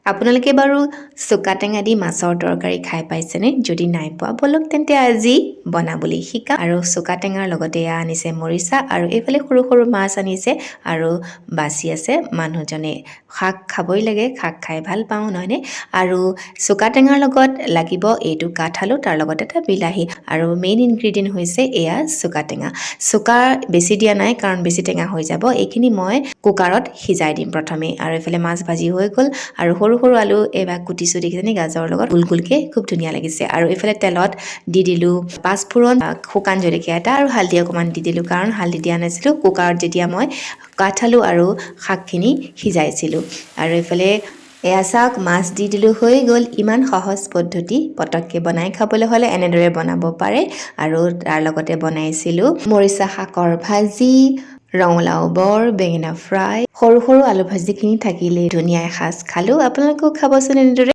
আপোনালোকে বাৰু চুকা টেঙা দি মাছৰ তৰকাৰী খাই পাইছেনে? যদি নাই পোৱা বলক তেন্তে আজি বনাবলৈ শিকা। আৰু চুকা টেঙাৰ লগতে এয়া আনিছে মৰিচা আৰু এইফালে সৰু সৰু মাছ আনিছে আৰু বাচি আছে মানুহজনে। শাক খাবই লাগে, শাক খাই ভাল পাওঁ নহয়নে? আৰু চুকা টেঙাৰ লগত লাগিব এইটো কাঠআলু, তাৰ লগত এটা বিলাহী আৰু মেইন ইনগ্ৰিডিয়েণ্ট হৈছে এয়া চুকা টেঙা। চুকা বেছি দিয়া নাই কাৰণ বেছি টেঙা হৈ যাব। এইখিনি মই কুকাৰত সিজাই দিম প্ৰথমে। আৰু এইফালে মাছ ভাজি হৈ গ'ল আৰু সৰু সৰু আলু এবাৰ কুটিছোঁ দেখিছেনে গাজৰৰ লগত গোল গোলকৈ, খুব ধুনীয়া লাগিছে। আৰু এইফালে তেলত দি দিলোঁ পাঁচফোৰণ, শুকান জলকীয়া এটা আৰু হালধি অকণমান দি দিলোঁ কাৰণ হালধি দিয়া নাছিলোঁ কুকাৰত যেতিয়া মই কাঠআলু আৰু শাকখিনি সিজাইছিলোঁ। আৰু এইফালে এয়া চাওক মাছ দি দিলোঁ, হৈ গ'ল। ইমান সহজ পদ্ধতি, পটককৈ বনাই খাবলৈ হ'লে এনেদৰে বনাব পাৰে। আৰু তাৰ লগতে বনাইছিলোঁ মৰিচা শাকৰ ভাজি, ৰঙালাও বৰ, বেঙেনা ফ্ৰাই, সৰু সৰু আলু ভাজিখিনি থাকিলেই ধুনীয়া এসাঁজ খালোঁ। আপোনালোকেও খাবচোন এনেদৰে।